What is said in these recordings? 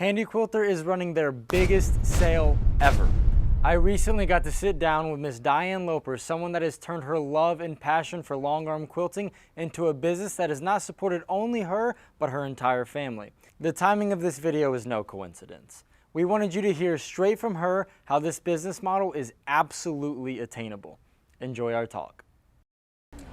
Handi Quilter is running their biggest sale ever. I recently got to sit down with Miss Diann Loper, someone that has turned her love and passion for long arm quilting into a business that has not supported only her, but her entire family. The timing of this video is no coincidence. We wanted you to hear straight from her how this business model is absolutely attainable. Enjoy our talk.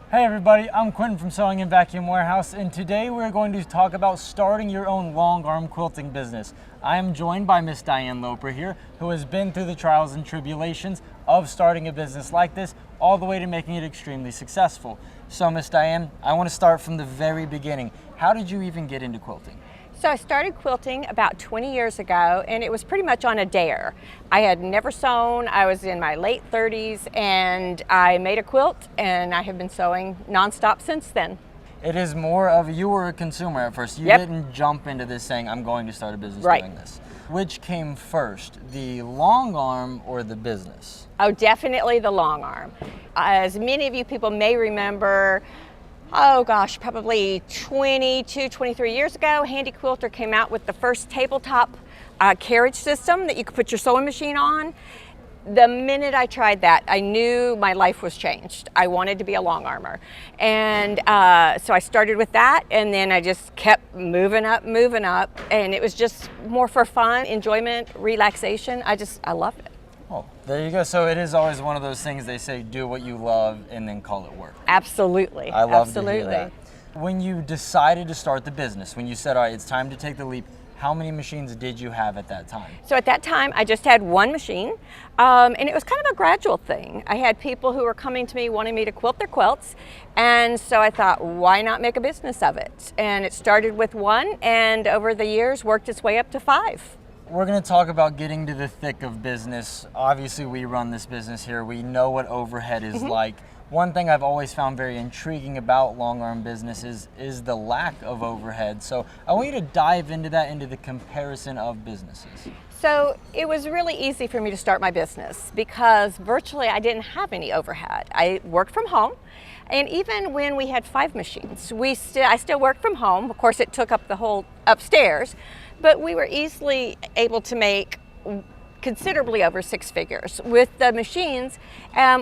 Hey everybody, I'm Quinton from Sewing and Vacuum Warehouse, and today we're going to talk about starting your own long arm quilting business. I am joined by Miss Diann Loper here, who has been through the trials and tribulations of starting a business like this, all the way to making it extremely successful. So Miss Diann, I want to start from the very beginning. How did you even get into quilting? So I started quilting about 20 years ago, and it was pretty much on a dare. I had never sewn. I was in my late 30s, and I made a quilt, and I have been sewing nonstop since then. It is more of, you were a consumer at first. You didn't jump into this saying, I'm going to start a business doing this. Which came first, the long arm or the business? Oh, definitely the long arm. As many of you people may remember, oh gosh, probably 22, 23 years ago, Handi Quilter came out with the first tabletop carriage system that you could put your sewing machine on. The minute I tried that, I knew my life was changed. I wanted to be a long armor. And so I started with that, and then I just kept moving up, and it was just more for fun, enjoyment, relaxation. I loved it. Oh, there you go. So it is always one of those things they say, do what you love and then call it work. Absolutely. I love to hear that. When you decided to start the business, when you said, all right, it's time to take the leap, how many machines did you have at that time? So at that time, I just had one machine, and it was kind of a gradual thing. I had people who were coming to me wanting me to quilt their quilts, and so I thought, why not make a business of it? And it started with one, and over the years worked its way up to 5. We're going to talk about getting to the thick of business. Obviously, we run this business here. We know what overhead is like. One thing I've always found very intriguing about long arm businesses is the lack of overhead. So I want you to dive into that, into the comparison of businesses. So it was really easy for me to start my business because virtually I didn't have any overhead. I worked from home, and even when we had 5 machines, I still worked from home. Of course, it took up the whole upstairs, but we were easily able to make considerably over 6 figures. With the machines,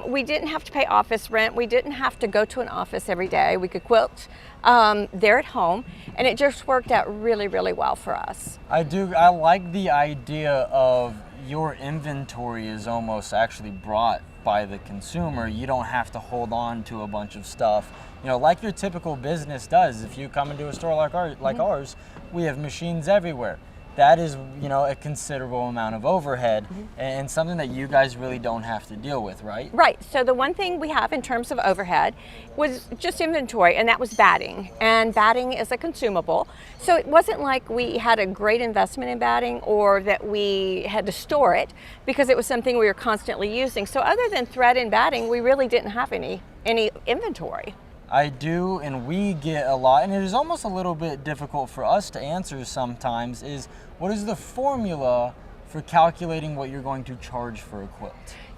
we didn't have to pay office rent. We didn't have to go to an office every day. We could quilt there at home, and it just worked out really, really well for us. I like the idea of your inventory is almost actually brought by the consumer. You don't have to hold on to a bunch of stuff, you know, like your typical business does. If you come into a store like ours, we have machines everywhere. That is, you know, a considerable amount of overhead and something that you guys really don't have to deal with, right? Right. So the one thing we have in terms of overhead was just inventory, and that was batting. And batting is a consumable. So it wasn't like we had a great investment in batting or that we had to store it because it was something we were constantly using. So other than thread and batting, we really didn't have any inventory. I do, and we get a lot, and it is almost a little bit difficult for us to answer sometimes, is what is the formula for calculating what you're going to charge for a quilt?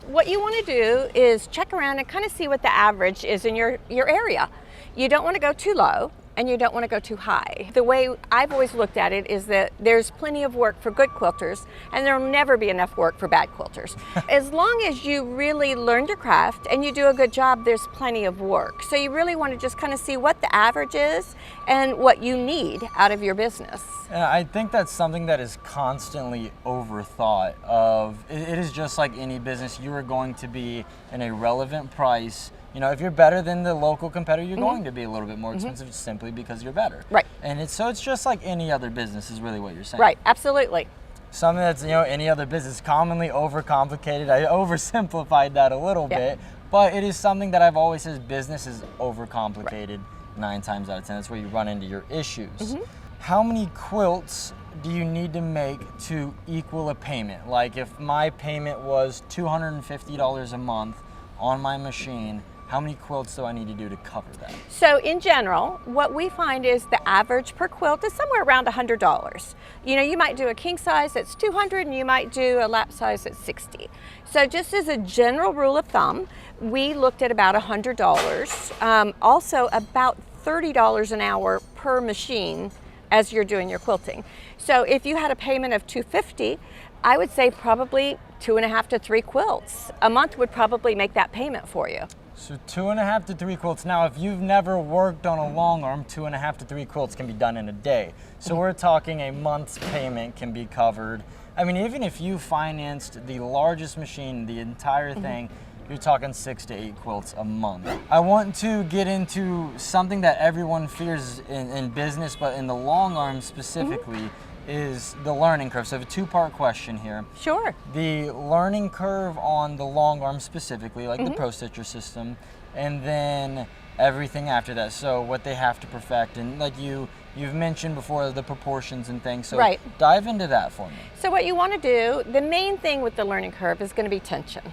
What you want to do is check around and kind of see what the average is in your area. You don't want to go too low, and you don't want to go too high. The way I've always looked at it is that there's plenty of work for good quilters, and there'll never be enough work for bad quilters. As long as you really learn your craft and you do a good job, there's plenty of work. So you really want to just kind of see what the average is and what you need out of your business. And I think that's something that is constantly overthought of. It is just like any business. You are going to be in a relevant price. You know, if you're better than the local competitor, you're going to be a little bit more expensive simply because you're better. Right. And it's just like any other business is really what you're saying. Right, absolutely. Something that's, you know, any other business, commonly overcomplicated. I oversimplified that a little bit, but it is something that I've always said business is overcomplicated 9 times out of 10. That's where you run into your issues. How many quilts do you need to make to equal a payment? Like if my payment was $250 a month on my machine, how many quilts do I need to do to cover that? So in general, what we find is the average per quilt is somewhere around $100. You know, you might do a king size that's $200 and you might do a lap size that's $60. So just as a general rule of thumb, we looked at about $100. Also about $30 an hour per machine as you're doing your quilting. So if you had a payment of $250, I would say probably 2.5 to 3 quilts a month would probably make that payment for you. So 2.5 to 3 quilts. Now, if you've never worked on a long arm, 2.5 to 3 quilts can be done in a day. So we're talking a month's payment can be covered. I mean, even if you financed the largest machine, the entire thing, you're talking 6 to 8 quilts a month. I want to get into something that everyone fears in business, but in the long arm specifically, is the learning curve. So I have a 2-part question here. Sure. The learning curve on the long arm specifically, like the Pro Stitcher system, and then everything after that. So what they have to perfect, and like you've mentioned before, the proportions and things. So dive into that for me. So what you want to do, the main thing with the learning curve is going to be tension.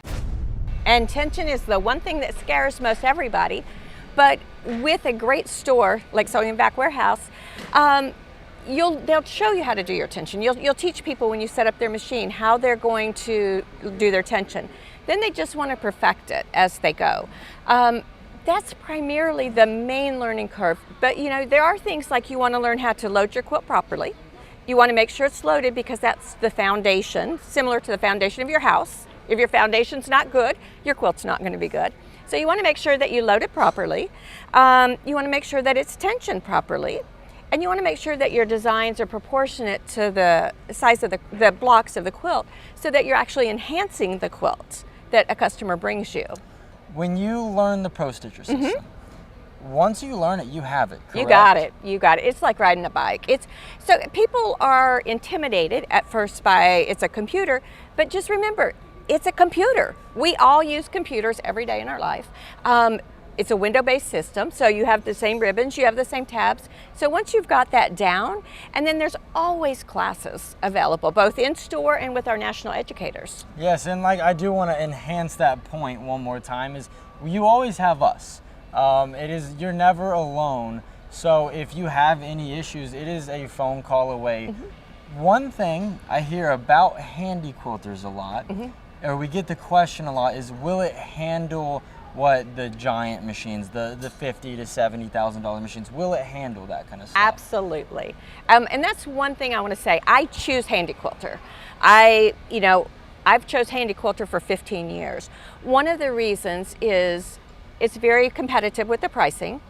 And tension is the one thing that scares most everybody. But with a great store like Sewing and Back Warehouse, they'll show you how to do your tension. You'll teach people when you set up their machine how they're going to do their tension. Then they just want to perfect it as they go. That's primarily the main learning curve. But you know, there are things like you want to learn how to load your quilt properly. You want to make sure it's loaded because that's the foundation, similar to the foundation of your house. If your foundation's not good, your quilt's not going to be good. So you want to make sure that you load it properly. You want to make sure that it's tensioned properly. And you want to make sure that your designs are proportionate to the size of the blocks of the quilt so that you're actually enhancing the quilt that a customer brings you. When you learn the Pro Stitcher system, once you learn it, you have it, correct? You got it. You got it. It's like riding a bike. So people are intimidated at first by it's a computer, but just remember, it's a computer. We all use computers every day in our life. It's a window-based system, so you have the same ribbons, you have the same tabs. So once you've got that down, and then there's always classes available, both in store and with our national educators. Yes, and like I do want to enhance that point one more time, is you always have us. You're never alone. So if you have any issues, it is a phone call away. One thing I hear about Handi Quilters a lot, or we get the question a lot, is will it handle what the giant machines, the $50,000 to $70,000 machines, will it handle that kind of stuff? Absolutely. And that's one thing I want to say. I choose Handi Quilter. I've chose Handi Quilter for 15 years. One of the reasons is it's very competitive with the pricing.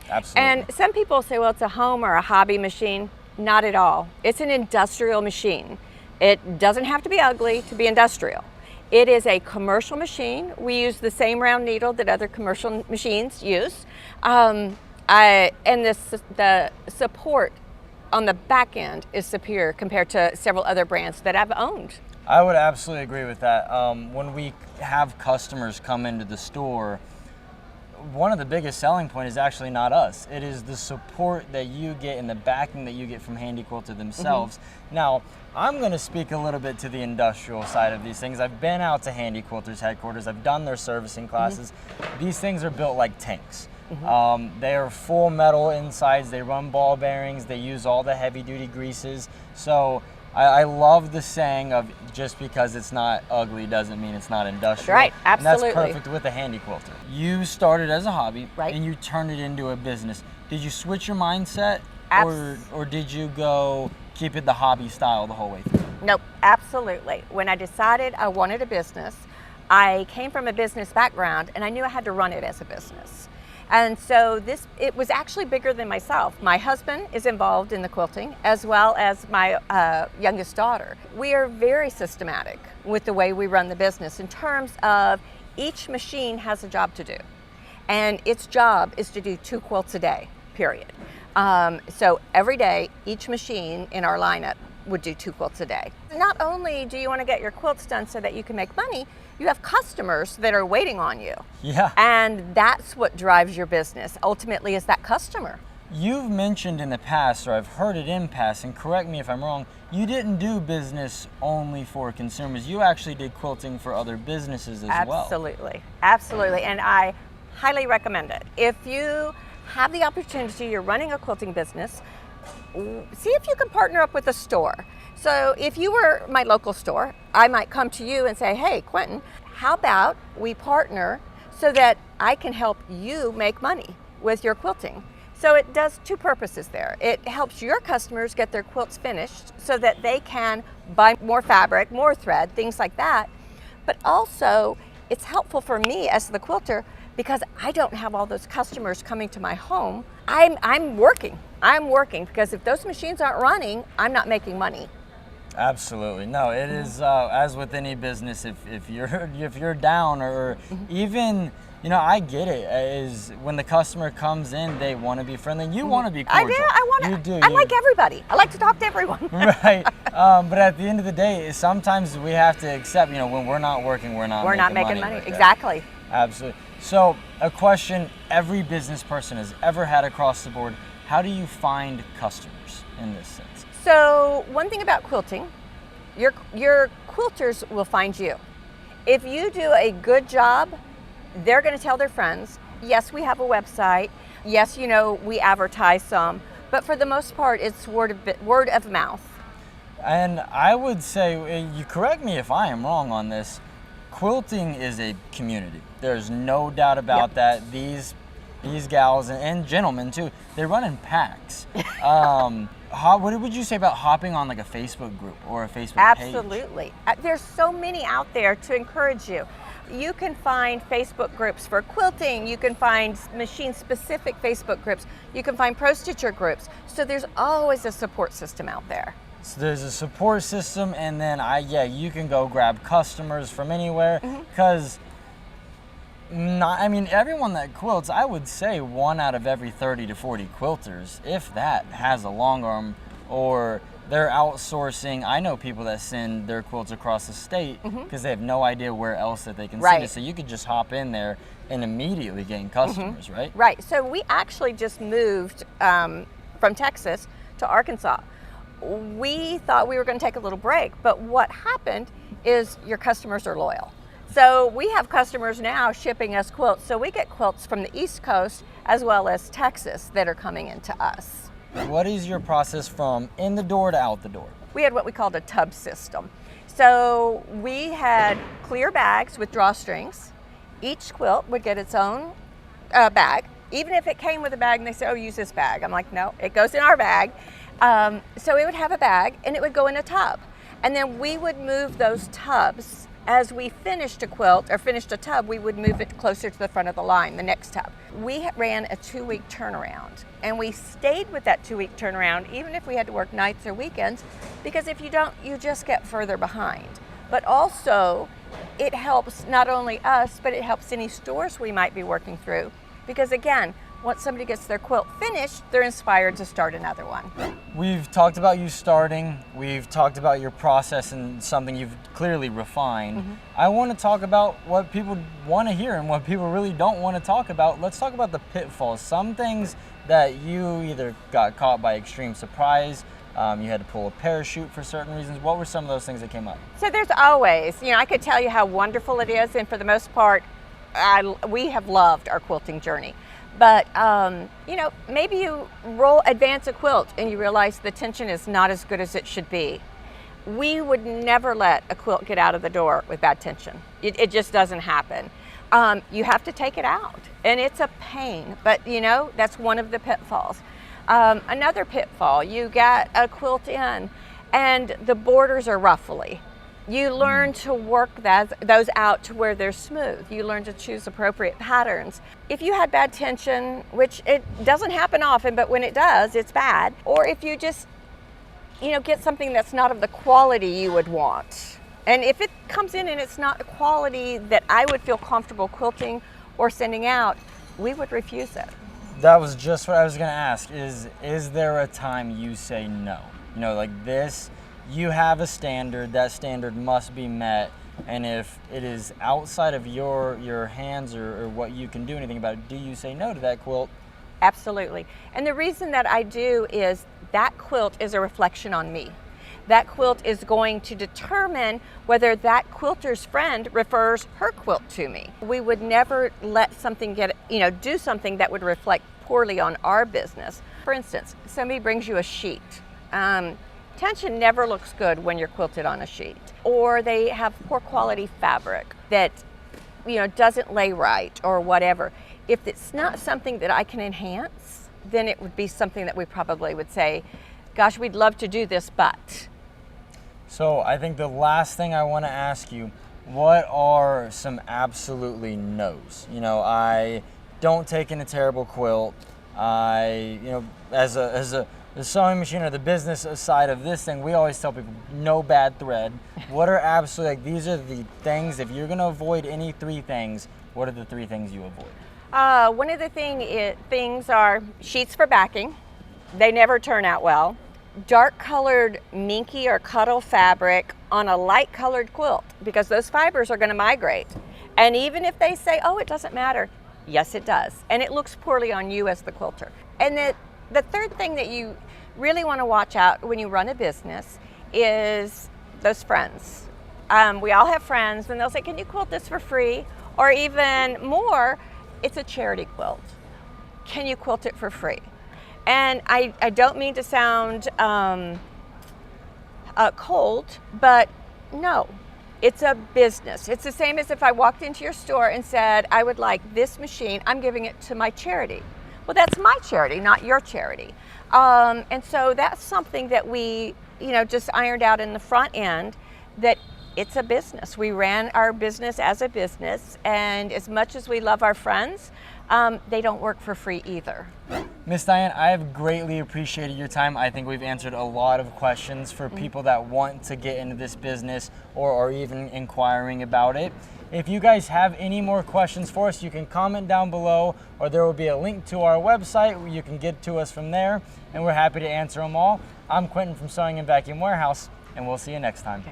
Absolutely. And some people say, well, it's a home or a hobby machine. Not at all. It's an industrial machine. It doesn't have to be ugly to be industrial. It is a commercial machine. We use the same round needle that other commercial machines use. And the support on the back end is superior compared to several other brands that I've owned. I would absolutely agree with that. When we have customers come into the store, one of the biggest selling points is actually not us. It is the support that you get and the backing that you get from Handi Quilter themselves. Now, I'm going to speak a little bit to the industrial side of these things. I've been out to Handi Quilter's headquarters. I've done their servicing classes. These things are built like tanks. They are full metal insides. They run ball bearings. They use all the heavy-duty greases. So I love the saying of just because it's not ugly doesn't mean it's not industrial. Right, absolutely. And that's perfect with the Handi Quilter. You started as a hobby, right, and you turned it into a business. Did you switch your mindset, or did you go keep it the hobby style the whole way through? Nope, absolutely. When I decided I wanted a business, I came from a business background and I knew I had to run it as a business. And so it was actually bigger than myself. My husband is involved in the quilting, as well as my youngest daughter. We are very systematic with the way we run the business in terms of each machine has a job to do. And its job is to do 2 quilts a day, period. So every day, each machine in our lineup would do 2 quilts a day. Not only do you want to get your quilts done so that you can make money, you have customers that are waiting on you. Yeah. And that's what drives your business, ultimately, is that customer. You've mentioned in the past, or I've heard it in passing, correct me if I'm wrong, you didn't do business only for consumers. You actually did quilting for other businesses as well. Absolutely. Absolutely. And I highly recommend it. If you have the opportunity, you're running a quilting business, see if you can partner up with a store. So if you were my local store, I might come to you and say, hey, Quinton, how about we partner so that I can help you make money with your quilting? So it does two purposes there. It helps your customers get their quilts finished so that they can buy more fabric, more thread, things like that. But also, it's helpful for me as the quilter because I don't have all those customers coming to my home. I'm working because if those machines aren't running, I'm not making money. Absolutely. No, it is as with any business, if you're down or even, you know, I get it, is when the customer comes in, they want to be friendly. You want to be cordial. I do. I like everybody. I like to talk to everyone. Right. But at the end of the day, sometimes we have to accept, you know, when we're not working, we're not making money. Exactly. Absolutely. So a question every business person has ever had across the board: how do you find customers in this sense? So one thing about quilting, your quilters will find you. If you do a good job, they're going to tell their friends. Yes, we have a website. Yes, you know, we advertise some, but for the most part, it's word of mouth. And I would say, you correct me if I am wrong on this, quilting is a community. There's no doubt about that. These gals and gentlemen too, they run in packs. What would you say about hopping on like a Facebook group or a Facebook page? Absolutely. There's so many out there to encourage you. You can find Facebook groups for quilting. You can find machine-specific Facebook groups. You can find pro stitcher groups. So there's always a support system out there. So there's a support system, and then you can go grab customers from anywhere. Because everyone that quilts, I would say 1 out of every 30 to 40 quilters, if that, has a long arm, or they're outsourcing. I know people that send their quilts across the state because they have no idea where else that they can send it. So you could just hop in there and immediately gain customers, right? Right. So we actually just moved from Texas to Arkansas. We thought we were going to take a little break, but what happened is your customers are loyal. So we have customers now shipping us quilts. So we get quilts from the East Coast as well as Texas that are coming into us. What is your process from in the door to out the door? We had what we called a tub system. So we had clear bags with drawstrings. Each quilt would get its own bag. Even if it came with a bag and they said, oh, use this bag. I'm like, no, it goes in our bag. So it would have a bag and it would go in a tub. And then we would move those tubs. As we finished a quilt or finished a tub, we would move it closer to the front of the line, the next tub. We ran a 2-week turnaround, and we stayed with that 2-week turnaround even if we had to work nights or weekends, because if you don't, you just get further behind. But also, it helps not only us, but it helps any stores we might be working through, because again, once somebody gets their quilt finished, they're inspired to start another one. We've talked about you starting. We've talked about your process and something you've clearly refined. I want to talk about what people want to hear and what people really don't want to talk about. Let's talk about the pitfalls. Some things that you either got caught by extreme surprise, you had to pull a parachute for certain reasons. What were some of those things that came up? So there's always, I could tell you how wonderful it is, and for the most part, we have loved our quilting journey. But, maybe you advance a quilt and you realize the tension is not as good as it should be. We would never let a quilt get out of the door with bad tension. It just doesn't happen. You have to take it out, and it's a pain, but that's one of the pitfalls. Another pitfall, you get a quilt in and the borders are ruffly. You learn to work those out to where they're smooth. You learn to choose appropriate patterns. If you had bad tension, which it doesn't happen often, but when it does, it's bad. Or if you just, get something that's not of the quality you would want. And if it comes in and it's not the quality that I would feel comfortable quilting or sending out, we would refuse it. That was just what I was going to ask. Is there a time you say no? Like this, you have a standard, that standard must be met, and if it is outside of your hands or what you can do anything about it, do you say no to that quilt? Absolutely. And the reason that I do is that quilt is a reflection on me. That quilt is going to determine whether that quilter's friend refers her quilt to me. We would never let something do something that would reflect poorly on our business. For instance, somebody brings you a sheet. Tension never looks good when you're quilted on a sheet. Or they have poor quality fabric that doesn't lay right or whatever. If it's not something that I can enhance, then it would be something that we probably would say, gosh, we'd love to do this, but. So I think the last thing I want to ask you, what are some absolutely no's? You know, I don't take in a terrible quilt. As the sewing machine or the business side of this thing, we always tell people no bad thread. What are absolutely, like, these are the things, if you're going to avoid any 3 things, what are the 3 things you avoid? One of the things are sheets for backing. They never turn out well. Dark colored minky or cuddle fabric on a light colored quilt, because those fibers are going to migrate. And even if they say, oh, it doesn't matter, yes, it does. And it looks poorly on you as the quilter. And the third thing that you really want to watch out when you run a business is those friends. We all have friends, and they'll say, can you quilt this for free? Or even more, it's a charity quilt. Can you quilt it for free? And I don't mean to sound cold, but no, it's a business. It's the same as if I walked into your store and said, I would like this machine, I'm giving it to my charity. Well, that's my charity, not your charity. And so that's something that we, just ironed out in the front end, that it's a business. We ran our business as a business, and as much as we love our friends, they don't work for free either. Miss Diann, I have greatly appreciated your time. I think we've answered a lot of questions for people that want to get into this business or even inquiring about it. If you guys have any more questions for us, you can comment down below, or there will be a link to our website where you can get to us from there, and we're happy to answer them all. I'm Quinton from Sewing and Vacuum Warehouse, and we'll see you next time.